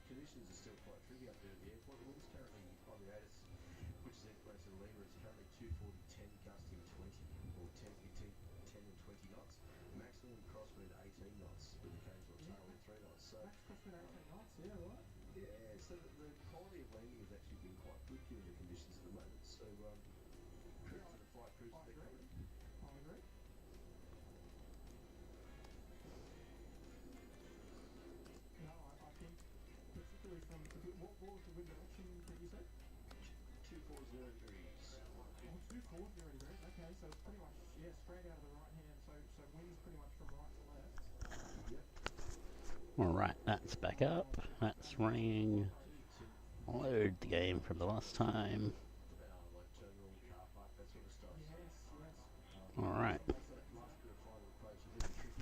Conditions are still quite tricky up there at the airport. The wind's currently on the Atis, which is equator to Lima. It's currently 240, 10, gusting 20, or 10 and 20 knots. Maximum crosswind 18 knots with occasional tailwind 3 knots. So max crosswind 18 knots, yeah, right. Yeah, so the quality of landing has actually been quite good given the conditions at the moment. So credit to the flight crews for their company. I agree. No, I think particularly from what was the wind direction that you said? 240 degrees. Oh, 240 degrees. Okay, so it's pretty much straight out of the right hand. So wind's pretty much from right to left. Yep. Alright, that's back up. That's ringing. Load the game from the last time. Alright.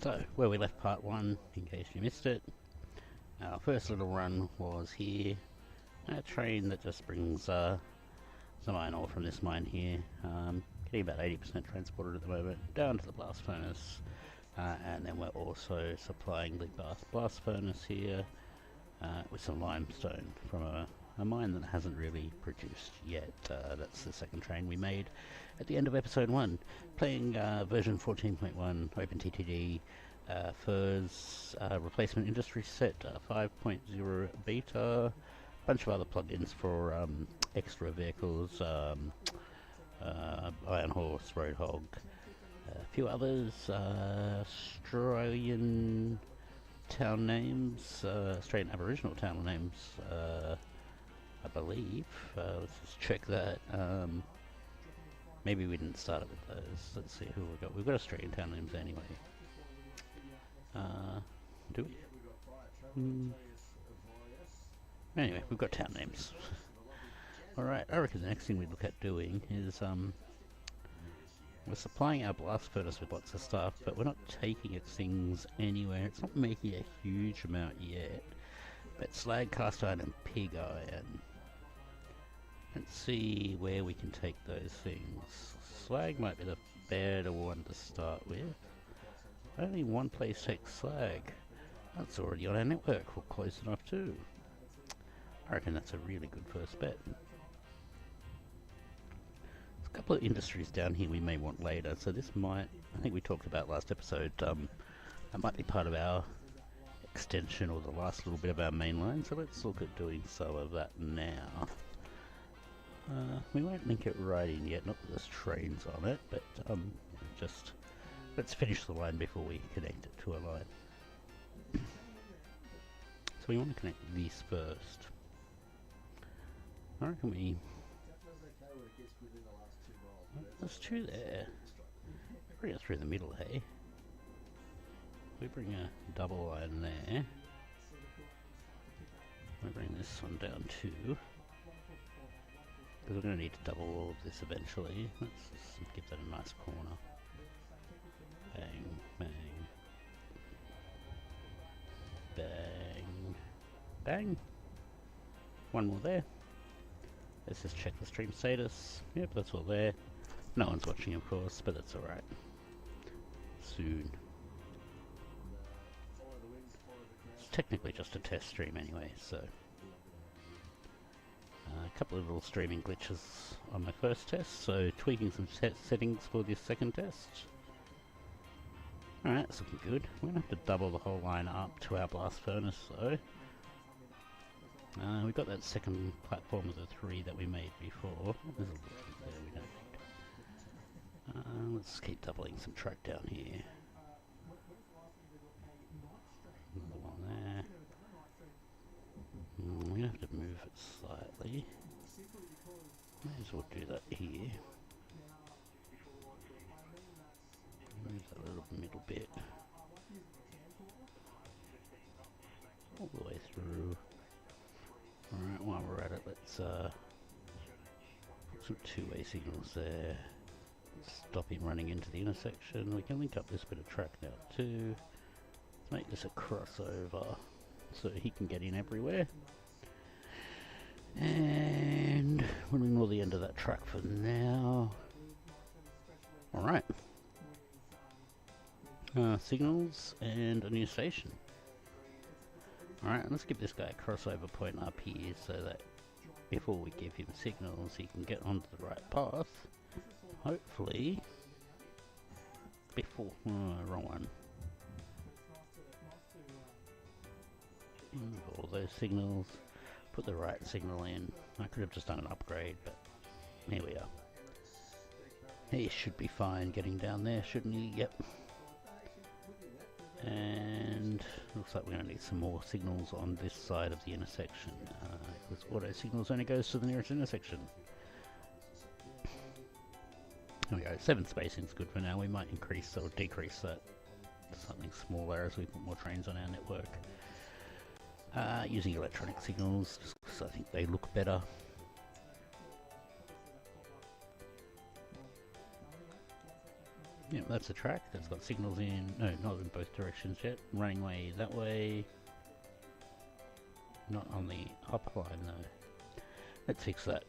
So, where we left part 1, in case you missed it. Our first little run was here. A train that just brings some iron ore from this mine here. Getting about 80% transported at the moment, down to the blast furnace. And then we're also supplying the blast furnace here with some limestone from a mine that hasn't really produced yet. That's the second train we made at the end of episode 1. Playing version 14.1 OpenTTD FIRS replacement industry set 5.0 beta. Bunch of other plugins for extra vehicles, Iron Horse, Roadhog, a few others, Australian town names, Australian Aboriginal town names, I believe. Let's just check that. Maybe we didn't start it with those. Let's see who we got. We've got Australian town names anyway. Do we? Anyway, we've got town names. Alright, I reckon the next thing we look at doing is we're supplying our blast furnace with lots of stuff, but we're not taking its things anywhere. It's not making a huge amount yet. But slag, cast iron and pig iron. Let's see where we can take those things. Slag might be the better one to start with. Only one place takes slag. That's already on our network. We're close enough too. I reckon that's a really good first bet. There's a couple of industries down here we may want later, so this might, I think we talked about last episode, that might be part of our extension or the last little bit of our main line, so let's look at doing some of that now. We won't link it right in yet, not that there's trains on it, but just let's finish the line before we connect it to a line. So we want to connect these first. I reckon we... There's two there. Bring it through the middle, hey? We bring a double line there. We bring this one down too. Because we're going to need to double all of this eventually. Let's just give that a nice corner. Bang, bang. Bang. Bang. One more there. Let's just check the stream status. Yep, that's all there. No one's watching, of course, but that's alright. Soon. It's technically just a test stream anyway, so... a couple of little streaming glitches on my first test, so tweaking some settings for this second test. Alright, that's looking good. We're going to have to double the whole line up to our blast furnace though. We've got that second platform of the 3 that we made before. There's a little there we don't need. Let's keep doubling some track down here. Another one there. We're going to have to move it slightly. May as well do that here. Move that little middle bit. All the way through. Alright, while we're at it, let's put some two-way signals there. Stop him running into the intersection. We can link up this bit of track now too. Let's make this a crossover so he can get in everywhere. And we'll ignore the end of that track for now. Alright. Signals and a new station. Alright, let's give this guy a crossover point up here so that before we give him signals he can get onto the right path. Hopefully before... wrong one. Remove all those signals, put the right signal in. I could have just done an upgrade, but here we are. He should be fine getting down there, shouldn't he? Yep. And looks like we're going to need some more signals on this side of the intersection, because auto signals only goes to the nearest intersection. There we go, 7 spacing is good for now. We might increase or decrease that to something smaller as we put more trains on our network. Using electronic signals, just because I think they look better. Yeah, that's a track that's got signals in, no, not in both directions yet. Running way that way. Not on the up line though. Let's fix that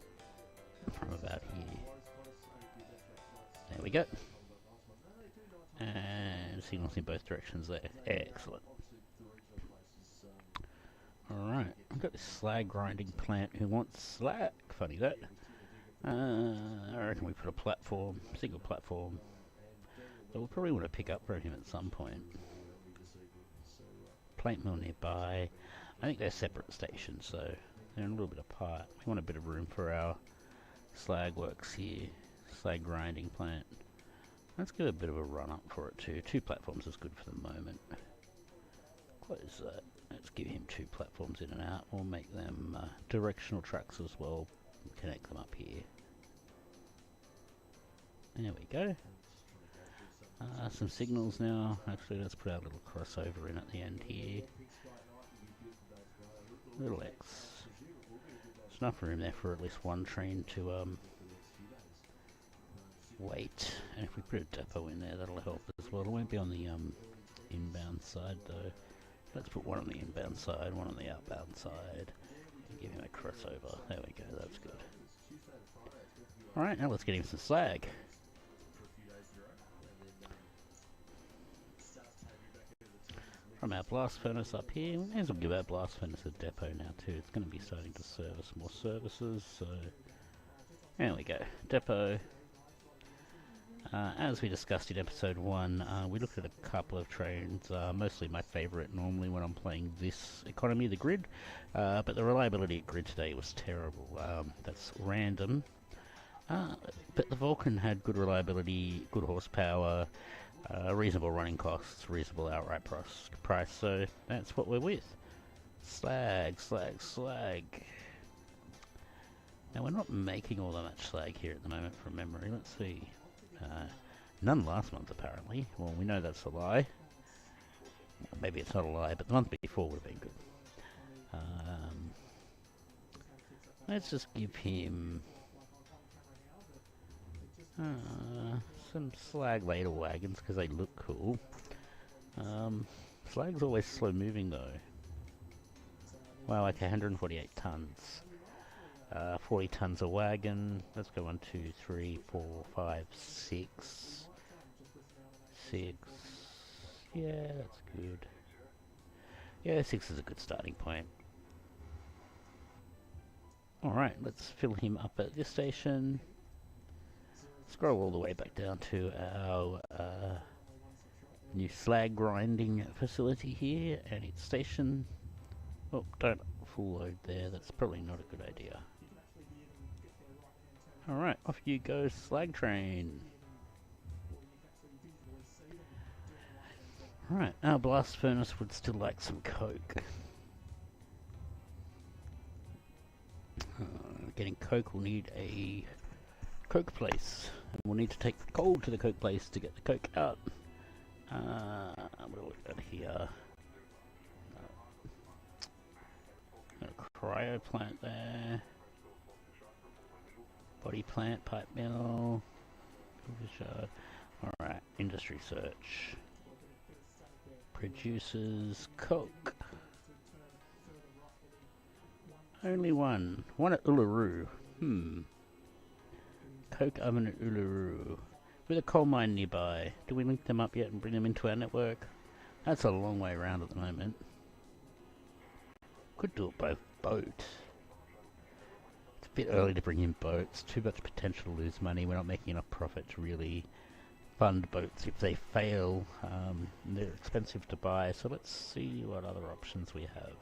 from about here. There we go. And signals in both directions there. Excellent. Alright, I've got this slag grinding plant who wants slag. Funny that. I reckon we put a platform, single platform. But we'll probably want to pick up from him at some point. Plate mill nearby. I think they're separate stations, so they're a little bit apart. We want a bit of room for our slag works here. Slag grinding plant. Let's give a bit of a run up for it too. 2 platforms is good for the moment. Close that. Let's give him 2 platforms in and out. We'll make them directional tracks as well. Connect them up here. There we go. Some signals now. Actually, let's put our little crossover in at the end here. Little X. There's enough room there for at least one train to wait. And if we put a depot in there, that'll help as well. It won't be on the inbound side though. Let's put one on the inbound side, one on the outbound side. And give him a crossover. There we go, that's good. Alright, now let's get him some slag. From our blast furnace up here, we may as well give our blast furnace a depot now too. It's going to be starting to service more services, so there we go, depot. As we discussed in episode 1, we looked at a couple of trains, mostly my favourite normally when I'm playing this economy, the grid, but the reliability at grid today was terrible. That's random, but the Vulcan had good reliability, good horsepower, reasonable running costs, reasonable outright price, so that's what we're with. Slag, slag, slag. Now we're not making all that much slag here at the moment from memory. Let's see. None last month apparently. Well, we know that's a lie. Maybe it's not a lie, but the month before would have been good. Let's just give him some slag ladle wagons because they look cool. Slag's always slow moving though. Wow, okay, 148 tons. 40 tons a wagon. Let's go 1, 2, 3, 4, 5, 6. 6. Yeah, that's good. Yeah, 6 is a good starting point. Alright, let's fill him up at this station. Scroll all the way back down to our new slag grinding facility here, and its station. Oh, don't full load there, that's probably not a good idea. Alright, off you go, slag train. Alright, our blast furnace would still like some coke. Getting coke, we'll need a coke place. And we'll need to take the coal to the coke place to get the coke out. We'll look at here. Got a cryo plant there. Body plant, pipe mill. Alright, industry search. Produces coke. Only one. One at Uluru. Coke oven at Uluru. With a coal mine nearby. Do we link them up yet and bring them into our network? That's a long way around at the moment. Could do it by boat. It's a bit early to bring in boats. Too much potential to lose money. We're not making enough profit to really fund boats if they fail. They're expensive to buy, so let's see what other options we have.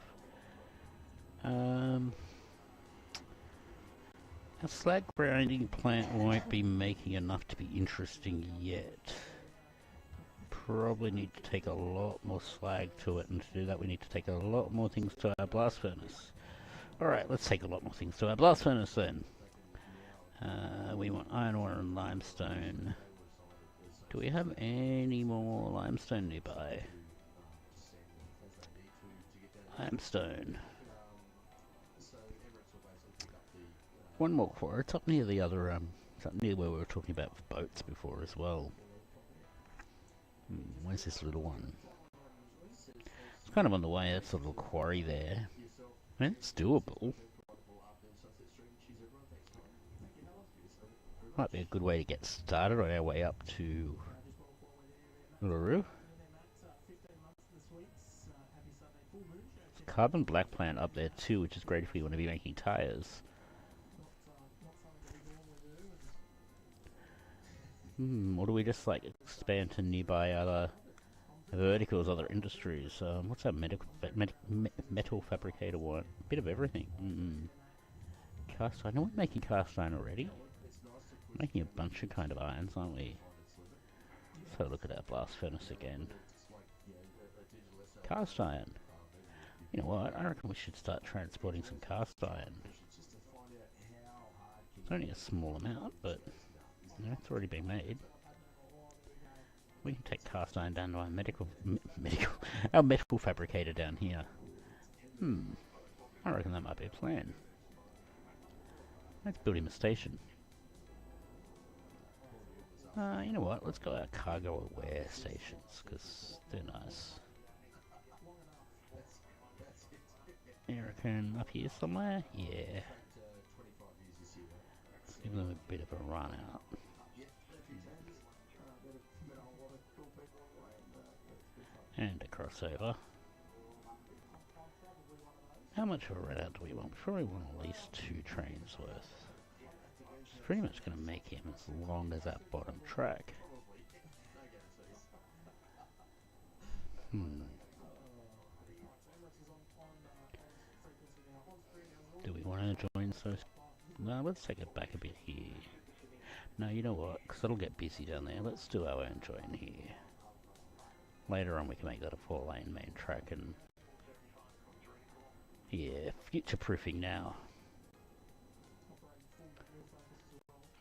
A slag grinding plant won't be making enough to be interesting yet. Probably need to take a lot more slag to it, and to do that we need to take a lot more things to our blast furnace. Alright, let's take a lot more things to our blast furnace then. We want iron ore and limestone. Do we have any more limestone nearby? Limestone. One more core. It's up near the other, it's up near where we were talking about boats before as well. Where's this little one? It's kind of on the way. That's a little quarry there. I mean, it's doable. Might be a good way to get started on our way up to Uluru. There's a carbon black plant up there too, which is great if we want to be making tyres. Or do we just like expand to nearby other verticals, other industries? What's our metal fabricator want? A bit of everything. Cast iron. Are we making cast iron already? Making a bunch of kind of irons, aren't we? Let's have a look at our blast furnace again. Cast iron. You know what? I reckon we should start transporting some cast iron. It's only a small amount, but you know, it's already been made. We can take cast iron down to our our metal fabricator down here. I reckon that might be a plan. Let's build him a station. You know what? Let's go our cargo aware stations, because they're nice. I reckon up here somewhere? Yeah. Let's give them a bit of a run out. And a crossover. How much of a run out do we want? We probably want at least 2 trains worth. It's pretty much going to make him as long as that bottom track. Do we want to join so? No, let's take it back a bit here. No, you know what? Because it'll get busy down there. Let's do our own join here. Later on we can make that a 4-lane main track and... yeah, future-proofing now.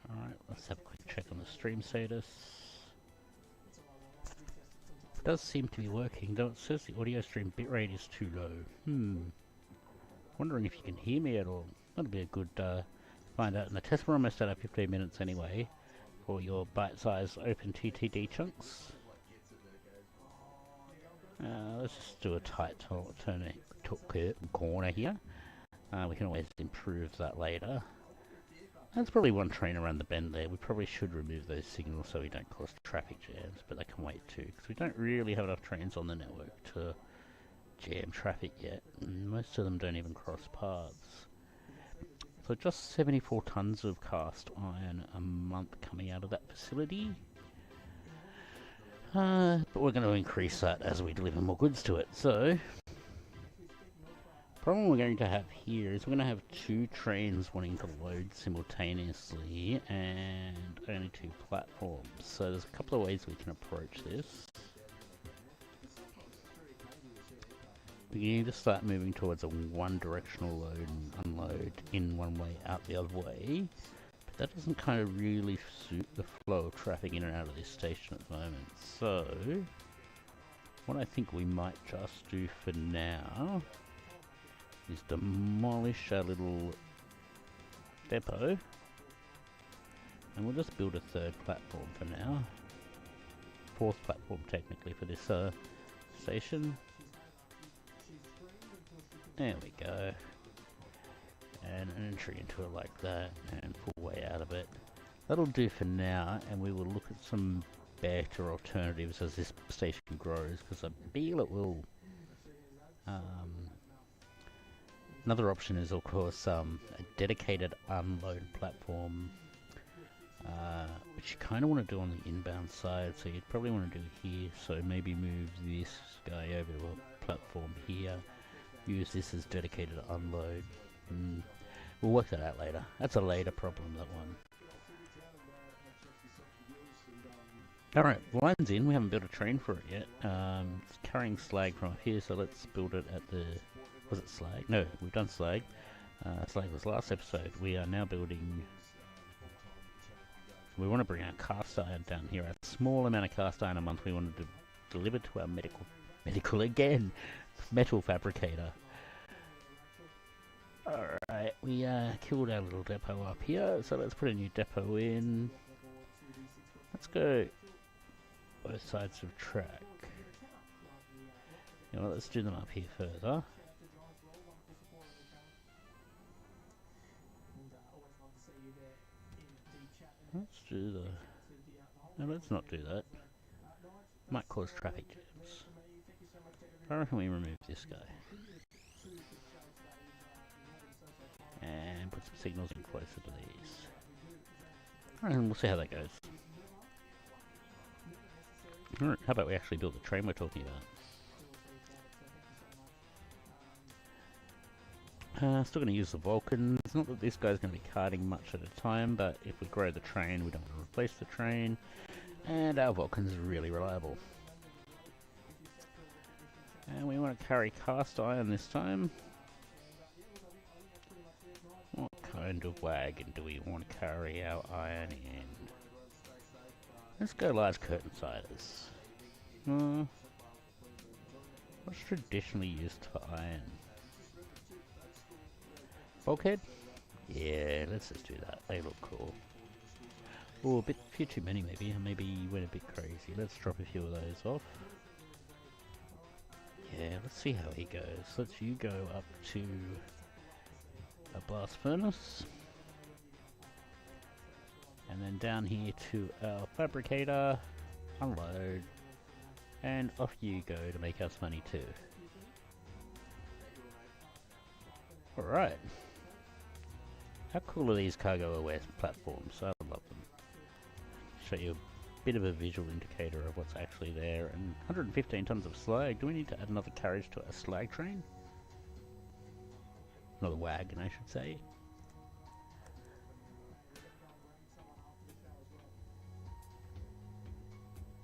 Alright, let's have a quick check on the stream status. It does seem to be working, though it says the audio stream bitrate is too low. Wondering if you can hear me at all. That'll be a good find out in the test. We're almost at our 15 minutes anyway for your bite-sized OpenTTD chunks. Let's just do a tight corner here. We can always improve that later. There's probably one train around the bend there. We probably should remove those signals so we don't cause traffic jams, but they can wait too, because we don't really have enough trains on the network to jam traffic yet, and most of them don't even cross paths. So just 74 tons of cast iron a month coming out of that facility. But we're going to increase that as we deliver more goods to it. So, the problem we're going to have here is we're going to have 2 trains wanting to load simultaneously and only 2 platforms. So there's a couple of ways we can approach this. We can either start moving towards a one-directional load and unload in one way, out the other way. But that doesn't kind of really suit the flow of traffic in and out of this station at the moment. So, what I think we might just do for now is demolish our little depot. And we'll just build a 3rd platform for now. 4th platform technically for this station. There we go. And an entry into it like that, and full way out of it. That'll do for now, and we will look at some better alternatives as this station grows, because I feel it will Another option is, of course, a dedicated unload platform, which you kind of want to do on the inbound side, so you'd probably want to do here. So maybe move this guy over to a platform here, use this as dedicated unload. We'll work that out later. That's a later problem, that one. Alright, line's in. We haven't built a train for it yet. It's carrying slag from up here, so let's build it at the... Was it slag? No, we've done slag. Slag was last episode. We are now building... We want to bring our cast iron down here. A small amount of cast iron a month we want to deliver to our medical again! Metal fabricator. Alright, we killed our little depot up here, so let's put a new depot in. Let's go both sides of track. You know what, let's do them up here further. Let's do the... No, let's not do that. Might cause traffic jams. I reckon we remove this guy. And put some signals in closer to these. And we'll see how that goes. Alright, how about we actually build the train we're talking about? Still going to use the Vulcans. Not that this guy's going to be carting much at a time, but if we grow the train, we don't want to replace the train. And our Vulcans are really reliable. And we want to carry cast iron this time. What kind of wagon do we want to carry our iron in? Let's go large curtain siders. What's traditionally used for iron? Bulkhead? Yeah, let's just do that. They look cool. Oh, a few too many maybe. Maybe you went a bit crazy. Let's drop a few of those off. Yeah, let's see how he goes. Let's you go up to a blast furnace. And then down here to our fabricator. Unload. And off you go to make us money too. Alright. How cool are these cargo aware platforms? I love them. Show you a bit of a visual indicator of what's actually there. And 115 tons of slag. Do we need to add another carriage to a slag train? Another wagon, I should say.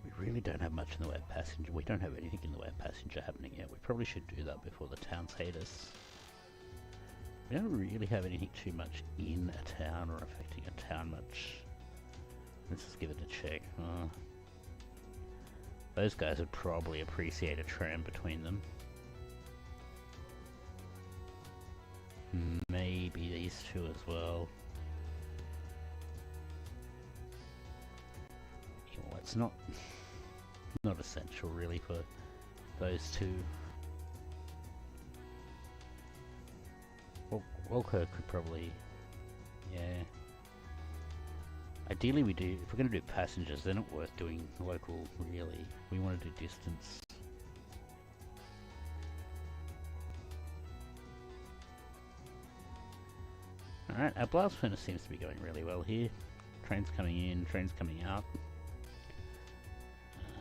We really don't have much in the way of passenger. We don't have anything in the way of passenger happening yet. We probably should do that before the towns hate us. We don't really have anything too much in a town or affecting a town much. Let's just give it a check. Those guys would probably appreciate a tram between them. Maybe these two as well. Well, it's not essential really for those two. Walker could probably, yeah. Ideally we do, if we're going to do passengers, they're not worth doing local really. We want to do distance. Alright, our blast furnace seems to be going really well here. Trains coming in, trains coming out.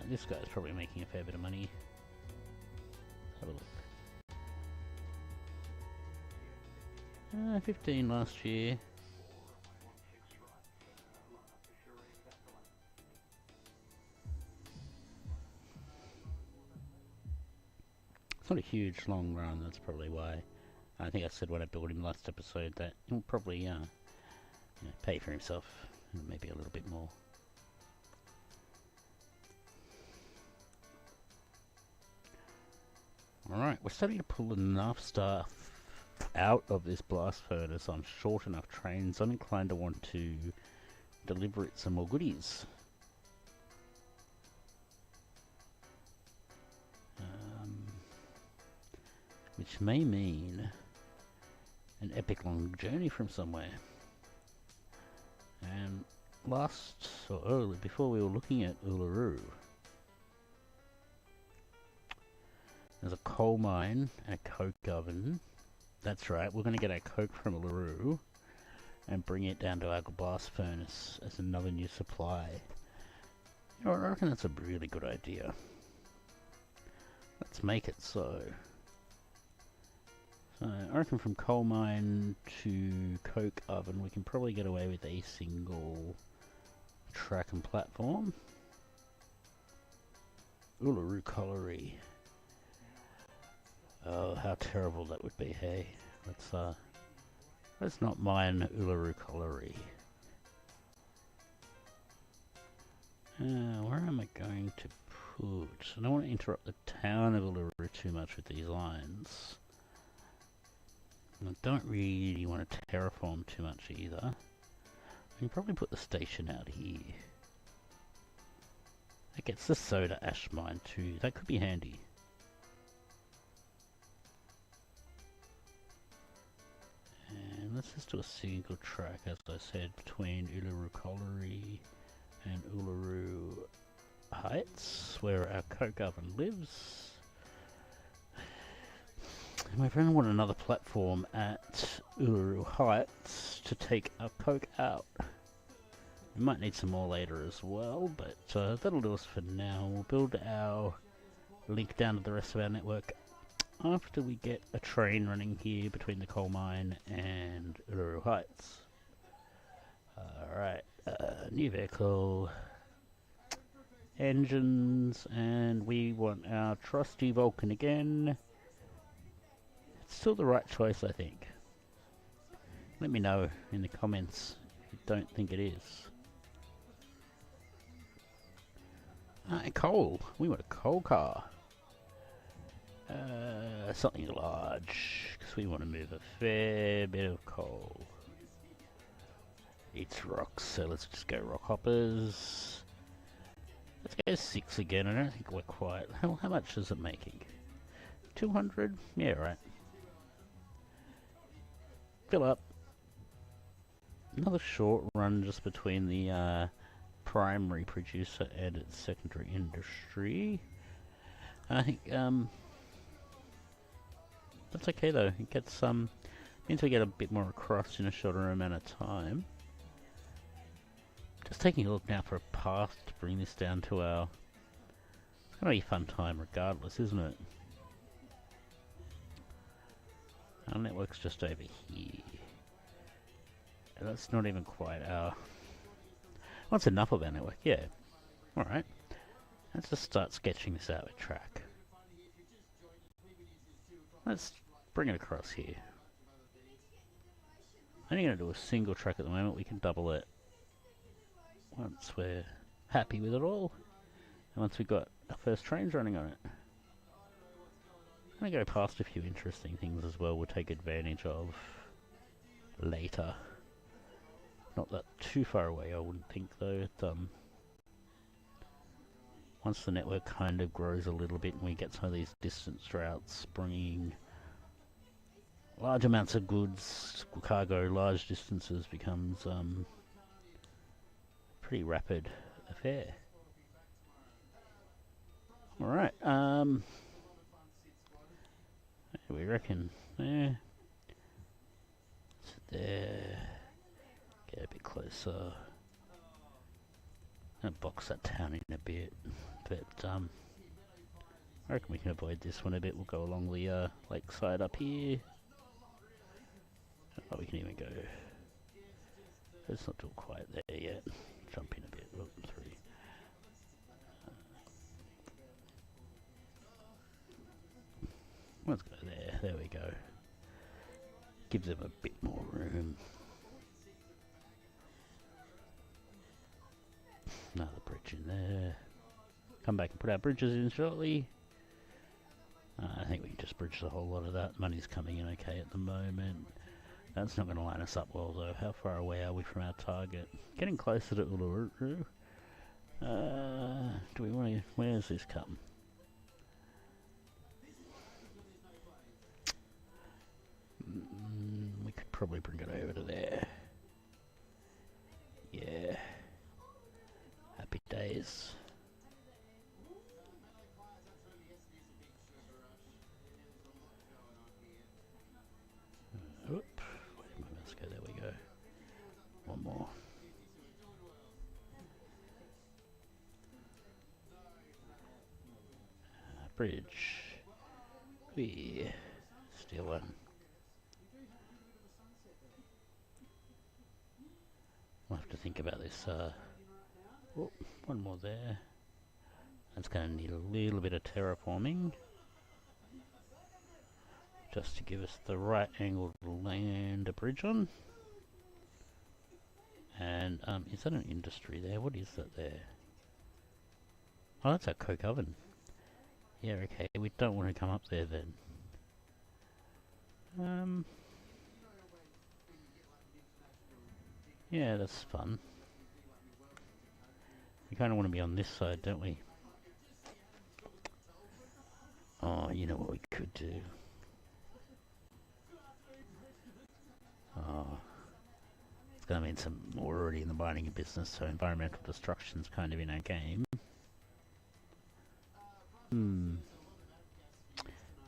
This guy's probably making a fair bit of money. Let's have a look. 15 last year. It's not a huge long run, that's probably why. I think I said when I built him last episode that he'll probably you know, pay for himself, maybe a little bit more. Alright, we're starting to pull enough stuff out of this blast furnace on short enough trains. I'm inclined to want to deliver it some more goodies. Which may mean an epic long journey from somewhere. And last, or early, before we were looking at Uluru, there's a coal mine and a coke oven That's right, we're going to get our coke from Uluru and bring it down to our blast furnace as another new supply. You know, I reckon that's a really good idea. Let's make it so. So I reckon from coal mine to coke oven we can probably get away with a single track and platform. Uluru Colliery. Oh, how terrible that would be, hey? Let's not mine Uluru Colliery. Where am I going to put? I don't want to interrupt the town of Uluru too much with these lines. I don't really want to terraform too much either. I can probably put the station out here. That gets the soda ash mine too. That could be handy. And let's just do a single track, as I said, between Uluru Colliery and Uluru Heights, where our coke oven lives. And we're going to want another platform at Uluru Heights to take our coke out. We might need some more later as well, but that'll do us for now. We'll build our link down to the rest of our network after we get a train running here between the coal mine and Uluru Heights. Alright, new vehicle, engines, and we want our trusty Vulcan again. It's still the right choice, I think. Let me know in the comments if you don't think it is. Coal. We want a coal car. Something large, because we want to move a fair bit of coal. It's rocks, so let's just go rock hoppers. Let's go 6 again. I don't think we're quite... How much is it making? 200? Yeah, right. Fill up. Another short run just between the primary producer and its secondary industry. I think that's okay though. It gets means we get a bit more across in a shorter amount of time. Just taking a look now for a path to bring this down to our... It's gonna be a fun time regardless, isn't it? Our network's just over here. And that's not even quite our... Well, that's enough of our network, yeah. Alright. Let's just start sketching this out with track. Let's bring it across here. I'm only going to do a single track at the moment. We can double it once we're happy with it all. And once we've got our first trains running on it. I'm going to go past a few interesting things as well we'll take advantage of later. Not that too far away, I wouldn't think though. Once the network kind of grows a little bit and we get some of these distance routes bringing large amounts of goods, cargo, large distances becomes pretty rapid affair. Alright, we reckon there. There. Get a bit closer. Gonna box that town in a bit, but I reckon we can avoid this one a bit. We'll go along the lakeside up here. Oh, we can even go. Let's not do quite there yet. Jump in a bit. Oh, 3. Let's go there. There we go. Gives them a bit more room. Another bridge in there. Come back and put our bridges in shortly. I think we can just bridge the whole lot of that. Money's coming in okay at the moment. That's not going to line us up well though. How far away are we from our target? Getting closer to Uluru. Do we want to... Where's this come? We could probably bring it over to there. Yeah. Happy days. bridge. We steal one. I'll have to think about this. Oh, one more there. That's going to need a little bit of terraforming, just to give us the right angle to land a bridge on. And is that an industry there? What is that there? Oh, that's a coke oven. Yeah, okay, we don't want to come up there then. Yeah, that's fun. We kind of want to be on this side, don't we? Oh, you know what we could do? Oh, it's going to mean we're already in the mining business, so environmental destruction's kind of in our game.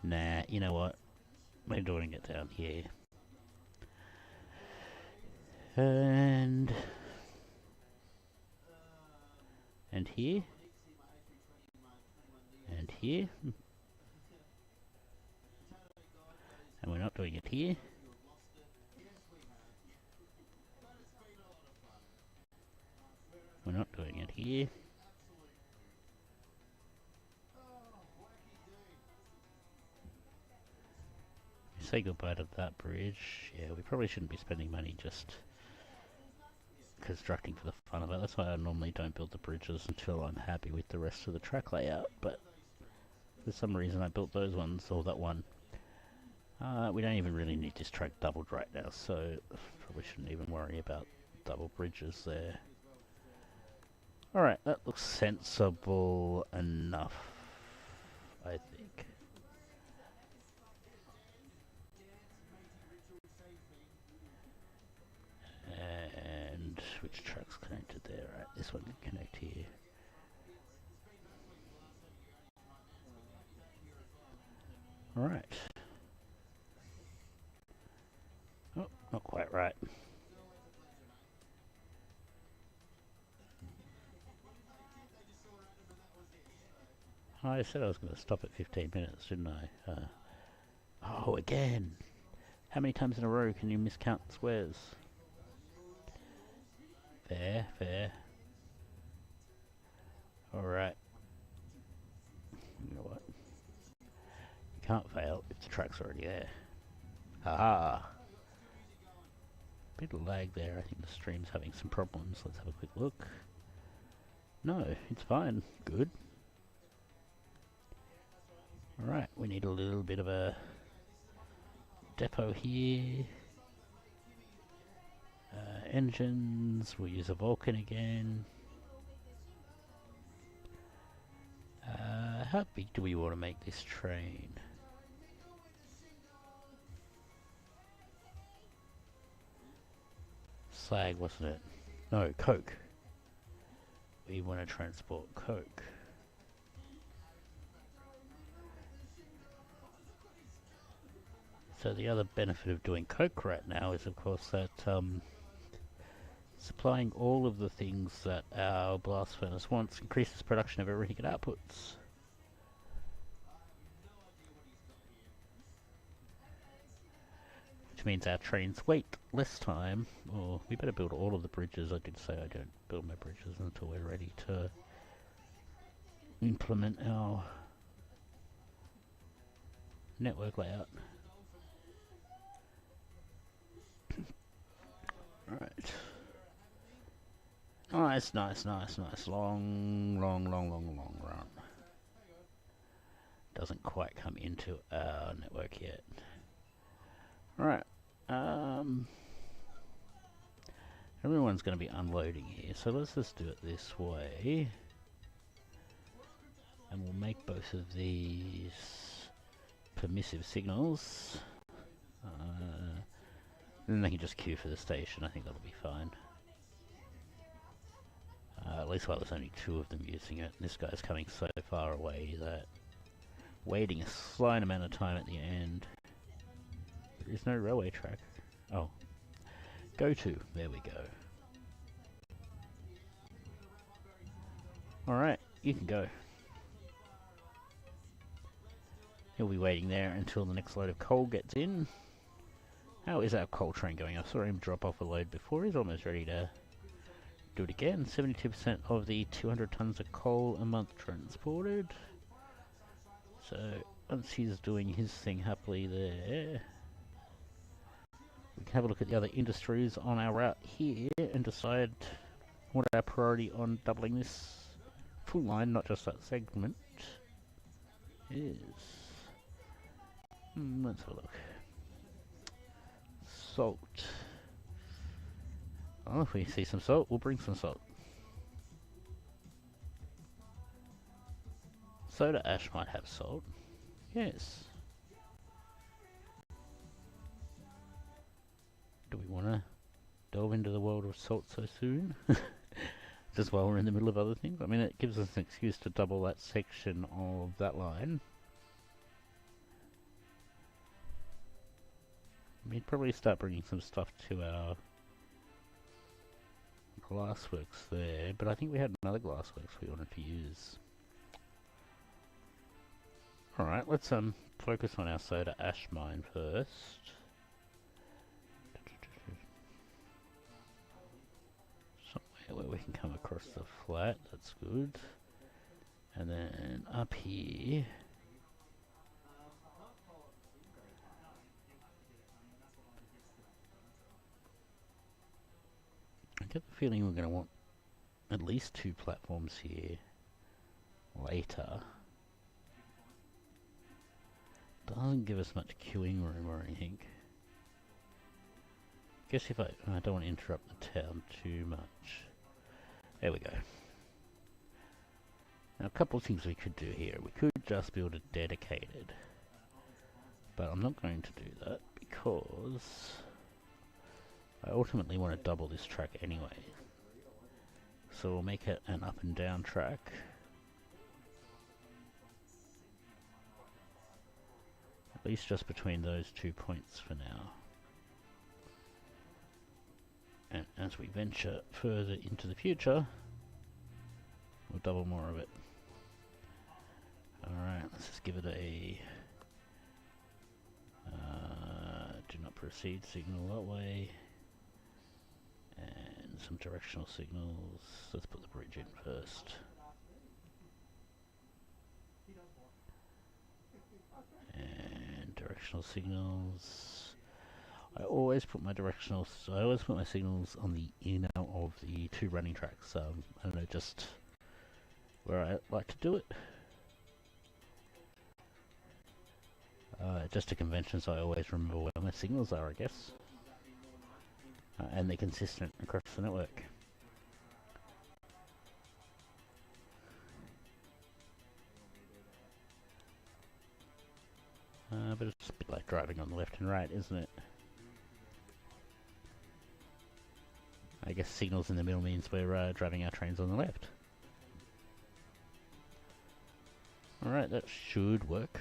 Nah, you know what? We're doing it down here. And here. And here. And we're not doing it here. We're not doing it here. Say goodbye to that bridge. Yeah, we probably shouldn't be spending money just constructing for the fun of it. That's why I normally don't build the bridges until I'm happy with the rest of the track layout, but for some reason I built those ones, or that one. We don't even really need this track doubled right now, so probably shouldn't even worry about double bridges there. Alright, that looks sensible enough, I think. And which track's connected there? Right, this one can connect here. Alright. Oh, not quite right. I said I was going to stop at 15 minutes, didn't I? Oh, again! How many times in a row can you miscount squares? Fair, fair. Alright. You know what? You can't fail if the track's already there. Haha! Bit of lag there. I think the stream's having some problems. Let's have a quick look. No, it's fine. Good. Alright, we need a little bit of a depot here. Engines, we'll use a Vulcan again. How big do we want to make this train? Slag, wasn't it? No, coke. We want to transport coke. So the other benefit of doing coke right now is, of course, that supplying all of the things that our blast furnace wants increases production of everything it outputs. Which means our trains wait less time. Or we better build all of the bridges. I did say I don't build my bridges until we're ready to implement our network layout. Alright. Nice, nice, nice, nice. Long run. Doesn't quite come into our network yet. Alright. Everyone's going to be unloading here, so let's just do it this way. And we'll make both of these permissive signals. Then they can just queue for the station. I think that'll be fine. At least while there's only 2 of them using it. This guy's coming so far away that waiting a slight amount of time at the end. There is no railway track. Oh. Go to. There we go. Alright, you can go. He'll be waiting there until the next load of coal gets in. How is our coal train going? I saw him drop off a load before. He's almost ready to do it again. 72% of the 200 tons of coal a month transported. So once he's doing his thing happily there, we can have a look at the other industries on our route here and decide what our priority on doubling this full line, not just that segment, is. Let's have a look. Salt. Oh, if we see some salt, we'll bring some salt. Soda ash might have salt. Yes. Do we want to delve into the world of salt so soon? Just while we're in the middle of other things? I mean, it gives us an excuse to double that section of that line. We'd probably start bringing some stuff to our glassworks there, but I think we had another glassworks we wanted to use. Alright, let's focus on our soda ash mine first. Somewhere where we can come across the flat, that's good. And then up here, I get the feeling we're going to want at least 2 platforms here later. Doesn't give us much queuing room or anything. Guess if I don't want to interrupt the town too much. There we go. Now a couple of things we could do here. We could just build a dedicated, but I'm not going to do that because I ultimately want to double this track anyway. So we'll make it an up and down track. At least just between those 2 points for now. And as we venture further into the future, we'll double more of it. Alright, let's just give it a do not proceed signal that way. And some directional signals. Let's put the bridge in first. And directional signals. I always put my signals on the inner of the 2 running tracks. I don't know, just where I like to do it. Just a convention, so I always remember where my signals are, I guess. And they're consistent across the network. But it's a bit like driving on the left and right, isn't it? I guess signals in the middle means we're driving our trains on the left. Alright, that should work.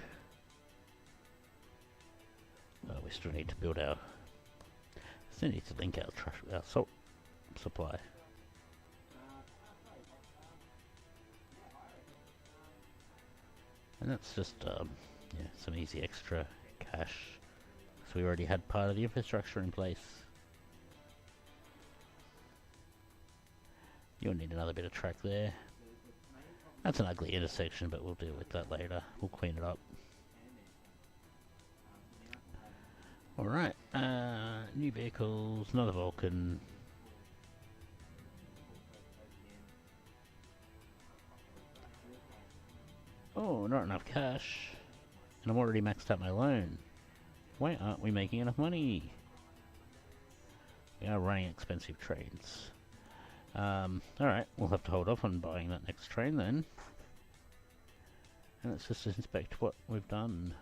We still need to build our... Still need to link our salt supply. And that's just yeah, some easy extra cash. So we already had part of the infrastructure in place. You'll need another bit of track there. That's an ugly intersection, but we'll deal with that later. We'll clean it up. Alright, new vehicles, another Vulcan. Oh, not enough cash. And I'm already maxed out my loan. Why aren't we making enough money? We are running expensive trains. Alright, we'll have to hold off on buying that next train then. And let's just inspect what we've done.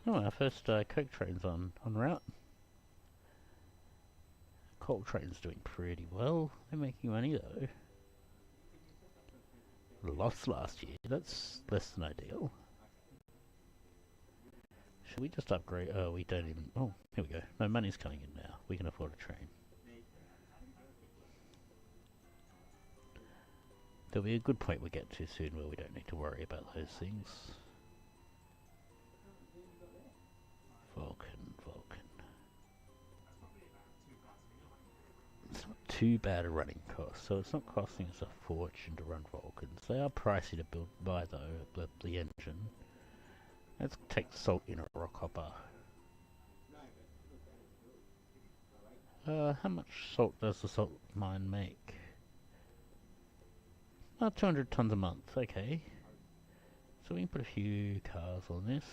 Oh, our first coke train's on route. Coal train's doing pretty well. They're making money though. Lost last year, that's less than ideal. Should we just upgrade? Oh, we don't even... Oh, here we go. No, money's coming in now. We can afford a train. There'll be a good point we get to soon where we don't need to worry about those things. Vulcan, Vulcan. It's not too bad a running cost, so it's not costing us a fortune to run Vulcans. They are pricey to buy though, the engine. Let's take salt in a rock hopper. How much salt does the salt mine make? 200 tons a month, okay. So we can put a few cars on this.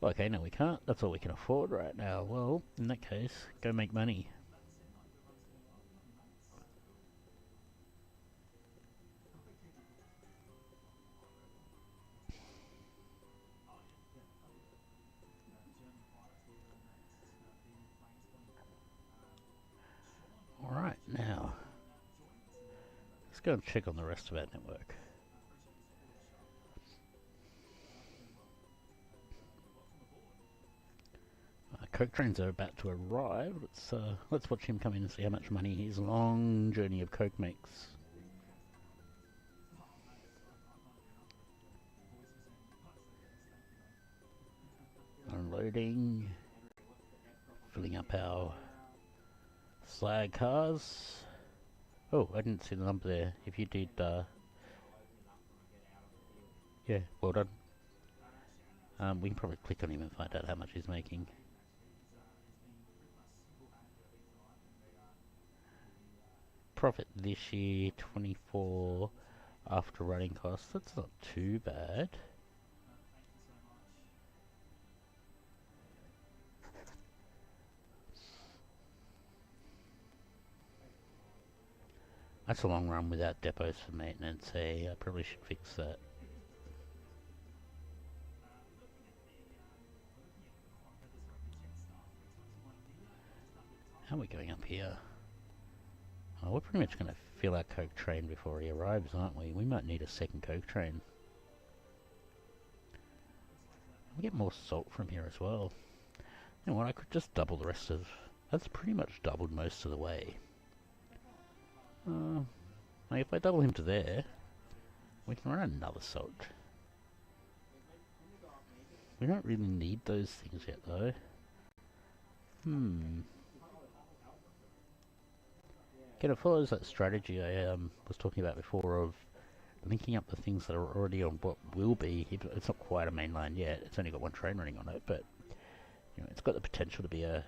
Okay, no we can't, that's all we can afford right now. Well, in that case, go make money. Alright, now, let's go and check on the rest of our network. Coke trains are about to arrive. Let's watch him come in and see how much money his long journey of coke makes. Unloading, filling up our slag cars. Oh, I didn't see the number there. If you did, yeah, well done. We can probably click on him and find out how much he's making. Profit this year 24 after running costs. That's not too bad. That's a long run without depots for maintenance. Hey, I probably should fix that. How are we going up here? Oh, we're pretty much going to fill our coke train before he arrives, aren't we? We might need a second coke train. We'll get more salt from here as well. You know what, I could just double the rest of... That's pretty much doubled most of the way. Like if I double him to there, we can run another salt. We don't really need those things yet though. Again, it follows that strategy I was talking about before of linking up the things that are already on what will be, it's not quite a main line yet, it's only got one train running on it, but you know, it's got the potential to be a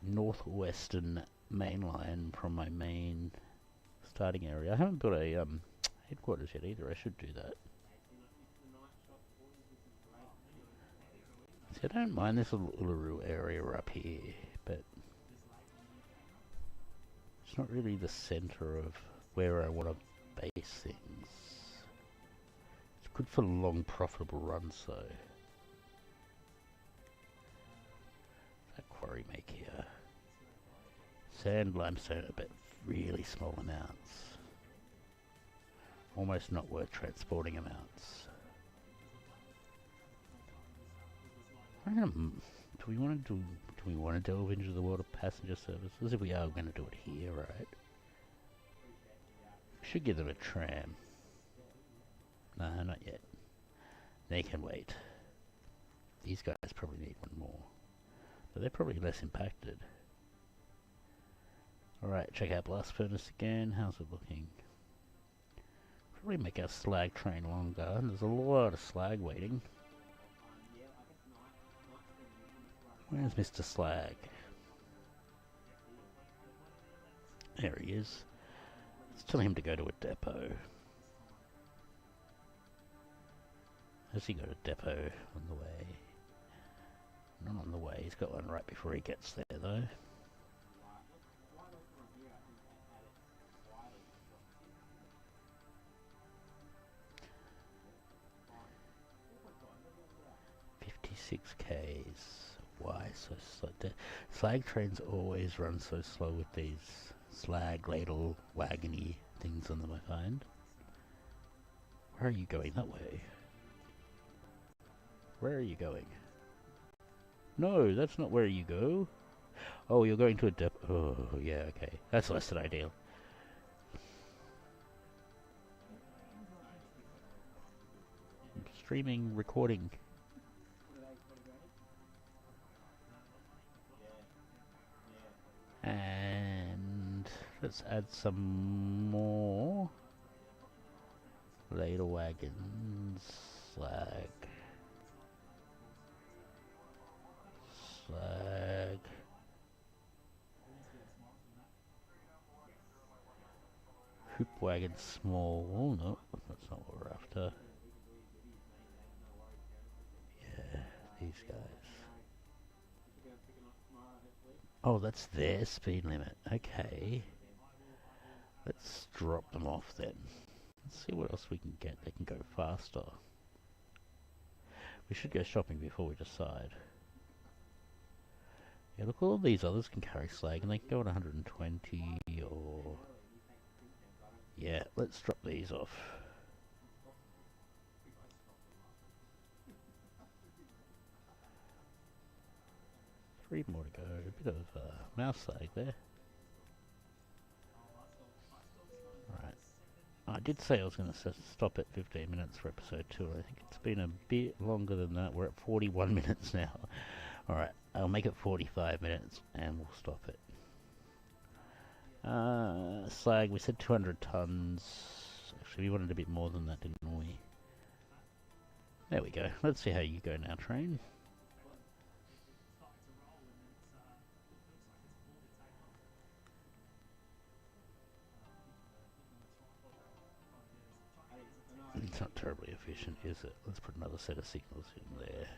northwestern main line from my main starting area. I haven't built a headquarters yet either, I should do that. See, I don't mind this little Uluru area up here, but it's not really the center of where I want to base things. It's good for long profitable runs though. What's that quarry make here? Sand, limestone, but really small amounts. Almost not worth transporting amounts. Do we want to delve into the world of passenger services? If we are, we're going to do it here, right? We should give them a tram. Nah, not yet. They can wait. These guys probably need one more. But they're probably less impacted. Alright, check out blast furnace again. How's it looking? Probably make our slag train longer. There's a lot of slag waiting. Where's Mr. Slag? There he is. Let's tell him to go to a depot. Has he got a depot on the way? Not on the way, he's got one right before he gets there though. Ks. Why so slow? Slag trains always run so slow with these slag ladle wagony things on them, I find. Where are you going? That way. Where are you going? No, that's not where you go. Oh, you're going to a depot. Oh, yeah, okay. That's less than ideal. streaming, recording. And let's add some more ladle wagons, slag. Hoop wagon small. Oh no, that's not what we're after. Yeah, these guys. Oh, that's their speed limit. Okay. Let's drop them off then. Let's see what else we can get. They can go faster. We should go shopping before we decide. Yeah, look, all these others can carry slag and they can go at 120 or... Yeah, let's drop these off. Three more to go. A bit of mouse slag there. Right. I did say I was going to stop at 15 minutes for episode 2. I think it's been a bit longer than that. We're at 41 minutes now. Alright, I'll make it 45 minutes and we'll stop it. Slag, we said 200 tons. Actually, we wanted a bit more than that, didn't we? There we go. Let's see how you go now, train. It's not terribly efficient, is it? Let's put another set of signals in there.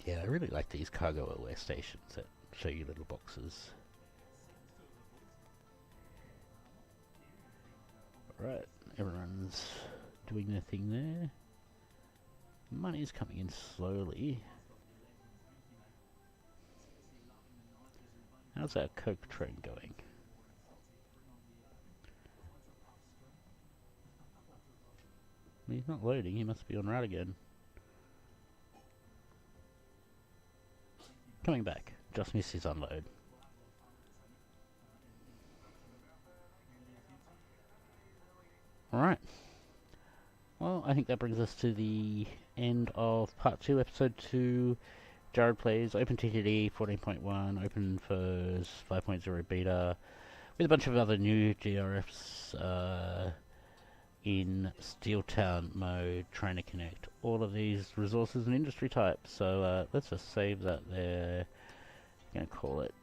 Yeah, I really like these cargo aware stations that show you little boxes. Right, everyone's doing their thing there. Money's coming in slowly. How's our Coke train going? He's not loading, he must be on route again. Coming back, just missed his unload. Alright. Well, I think that brings us to the end of part 2, episode 2. Jared plays OpenTTD 14.1, OpenFIRS 5.0 beta, with a bunch of other new GRFs in Steeltown mode, trying to connect all of these resources and industry types. So let's just save that there. I'm going to call it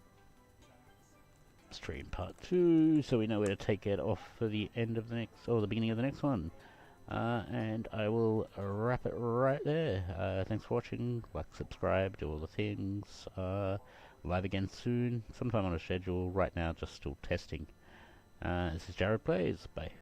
stream part 2, so we know where to take it off for the end of the next, or the beginning of the next one. And I will wrap it right there. Thanks for watching. Like, subscribe, do all the things. Live again soon, sometime on a schedule. Right now, just still testing. This is Jared Plays. Bye.